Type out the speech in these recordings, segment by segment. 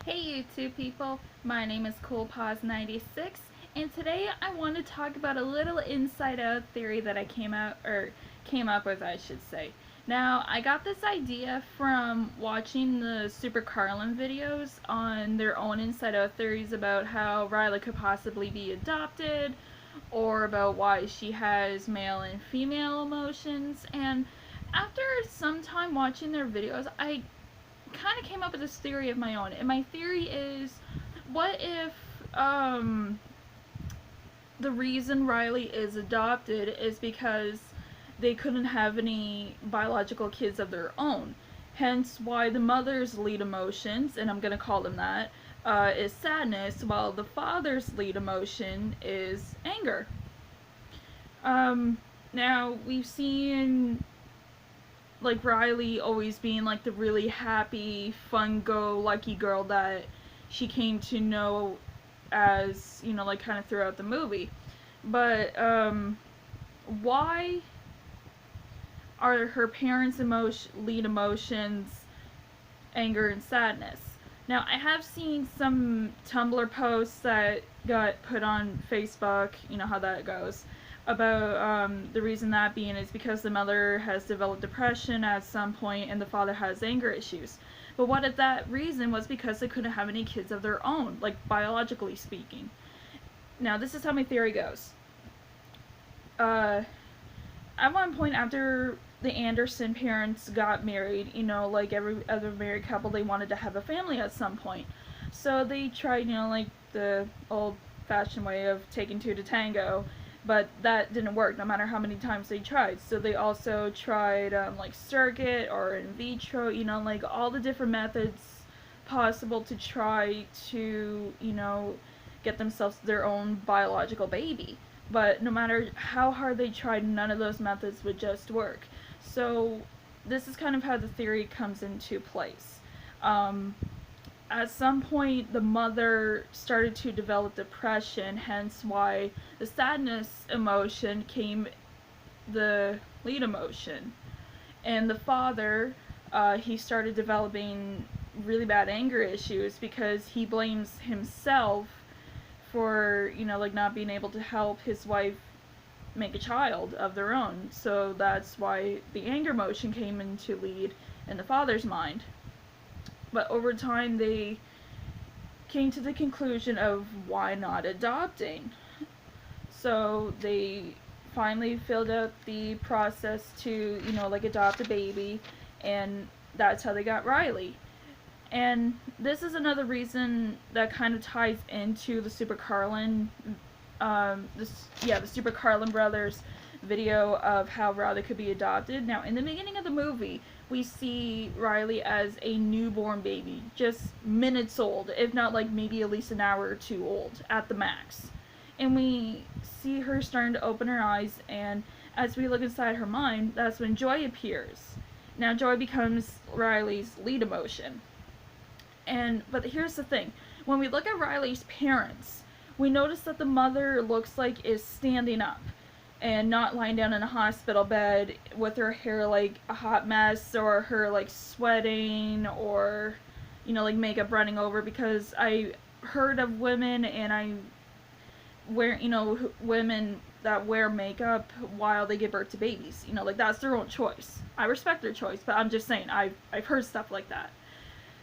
Hey YouTube people, my name is CoolPaws96 and today I want to talk about a little inside out theory that I came up with, I should say. Now, I got this idea from watching the Super Carlin videos on their own inside out theories about how Riley could possibly be adopted or about why she has male and female emotions, and after some time watching their videos, I kind of came up with this theory of my own. And my theory is, what if um, the reason Riley is adopted is because they couldn't have any biological kids of their own? Hence, why the mother's lead emotions, and I'm gonna call them that, is sadness, while the father's lead emotion is anger. Um, Now we've seen like Riley always being like the really happy, fun go lucky girl that she came to know as, like kind of throughout the movie. But why are her parents' lead emotions anger and sadness? Now, I have seen some Tumblr posts that got put on Facebook, you know how that goes, about the reason that being is because the mother has developed depression at some point and the father has anger issues. But what if that reason was because they couldn't have any kids of their own, like biologically speaking? Now, this is how my theory goes. Uh, at one point after the Anderson parents got married, like every other married couple, they wanted to have a family at some point. So they tried, like the old fashioned way of taking two to tango, but that didn't work no matter how many times they tried. So they also tried like surrogate or in vitro, like all the different methods possible to try to, get themselves their own biological baby. But no matter how hard they tried, none of those methods would just work. So this is kind of how the theory comes into place. Um, at some point, the mother started to develop depression, hence why the sadness emotion came the lead emotion. And the father, he started developing really bad anger issues because he blames himself for, like not being able to help his wife make a child of their own. So that's why the anger motion came into lead in the father's mind. But over time, they came to the conclusion of why not adopting. So they finally filled out the process to, like adopt a baby, and that's how they got Riley. And this is another reason that kind of ties into the Super Carlin, the Super Carlin brothers video of how Riley could be adopted. Now, in the beginning of the movie, we see Riley as a newborn baby, just minutes old, if not like maybe at least an hour or two old at the max. And we see her starting to open her eyes, and as we look inside her mind, that's when joy appears. Now, joy becomes Riley's lead emotion. But here's the thing. When we look at Riley's parents, we notice that the mother looks like is standing up and not lying down in a hospital bed with her hair like a hot mess or her like sweating or like makeup running over, because I heard of women and I wear women that wear makeup while they give birth to babies. Like that's their own choice. I respect their choice, but I'm just saying I've heard stuff like that.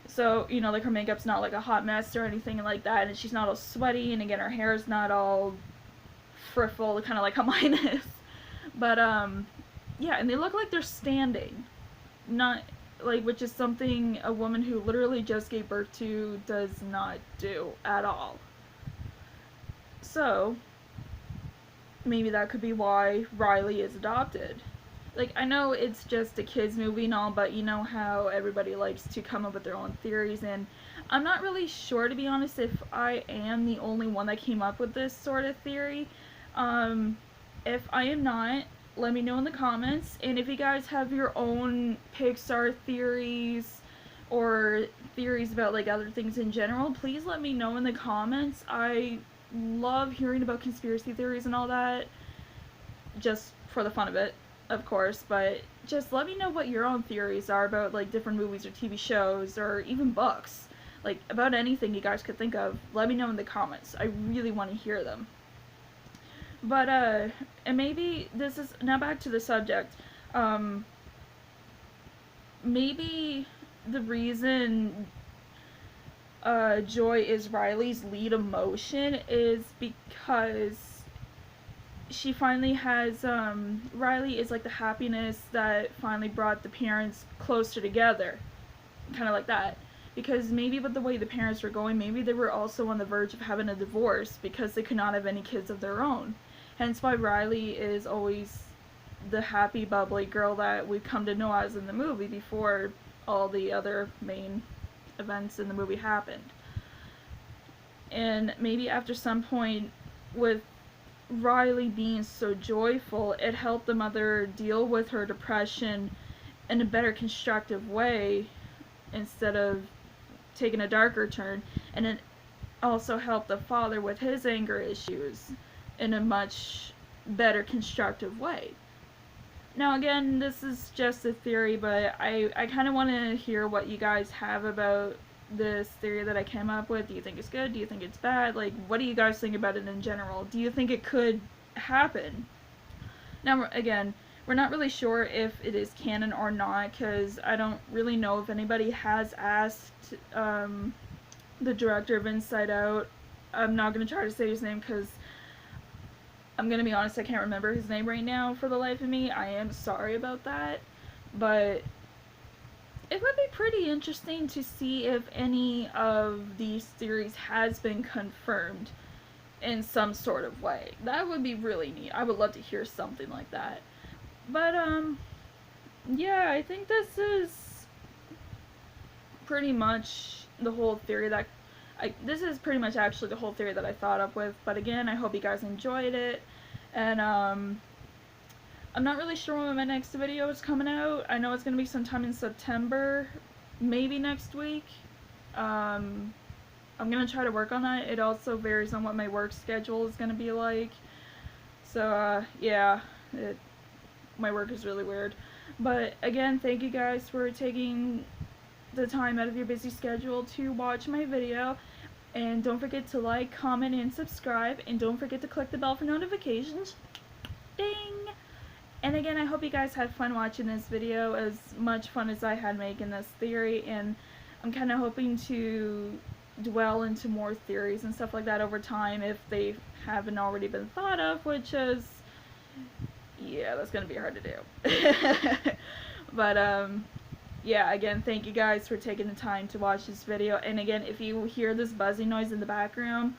So, like her makeup's not like a hot mess or anything like that, and she's not all sweaty, and again, her hair's not all friffle, kind of like how mine is. But, yeah, and they look like they're standing. Not, like, which is something a woman who literally just gave birth to does not do at all. So, maybe that could be why Riley is adopted. Like, I know it's just a kids movie and all, but you know how everybody likes to come up with their own theories, and I'm not really sure, to be honest, if I am the only one that came up with this sort of theory. If I am not, let me know in the comments, and if you guys have your own Pixar theories or theories about like other things in general, please let me know in the comments. I love hearing about conspiracy theories and all that, just for the fun of it, of course, but just let me know what your own theories are about like different movies or TV shows or even books. like about anything you guys could think of, let me know in the comments. I really want to hear them. But and maybe this is now back to the subject. Maybe the reason Joy is Riley's lead emotion is because she finally has, Riley is like the happiness that finally brought the parents closer together. Kind of like that. Because maybe with the way the parents were going, maybe they were also on the verge of having a divorce because they could not have any kids of their own. Hence why Riley is always the happy, bubbly girl that we've come to know as in the movie before all the other main events in the movie happened. And maybe after some point, with Riley being so joyful, it helped the mother deal with her depression in a better constructive way instead of taking a darker turn, and it also helped the father with his anger issues in a much better constructive way. Now again, this is just a theory, but I kind of want to hear what you guys have about this theory that I came up with. Do you think it's good? Do you think it's bad? Like, what do you guys think about it in general? Do you think it could happen? Now, again, we're not really sure if it is canon or not, because I don't really know if anybody has asked the director of Inside Out. I'm not going to try to say his name because I'm going to be honest, I can't remember his name right now for the life of me. I am sorry about that. But it would be pretty interesting to see if any of these theories has been confirmed in some sort of way. That would be really neat. I would love to hear something like that. But, yeah, I think this is pretty much the whole theory that this is pretty much actually the whole theory that I thought up with. But again, I hope you guys enjoyed it. And, I'm not really sure when my next video is coming out. I know it's going to be sometime in September, maybe next week. I'm going to try to work on that. It also varies on what my work schedule is going to be like. So, yeah, my work is really weird. But again, thank you guys for taking the time out of your busy schedule to watch my video. And don't forget to like, comment, and subscribe. And don't forget to click the bell for notifications. Ding! And again, I hope you guys had fun watching this video, as much fun as I had making this theory. And I'm kind of hoping to dwell into more theories and stuff like that over time if they haven't already been thought of, which is, yeah, that's going to be hard to do. But, yeah, again, thank you guys for taking the time to watch this video. And again, if you hear this buzzing noise in the background,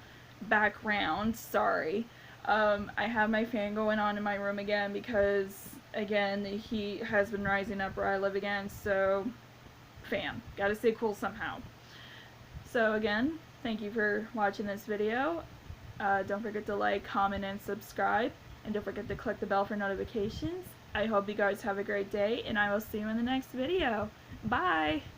sorry. I have my fan going on in my room again because, again, the heat has been rising up where I live again, so, fan. Gotta stay cool somehow. So, again, thank you for watching this video. Don't forget to like, comment, and subscribe. And don't forget to click the bell for notifications. I hope you guys have a great day, and I will see you in the next video. Bye!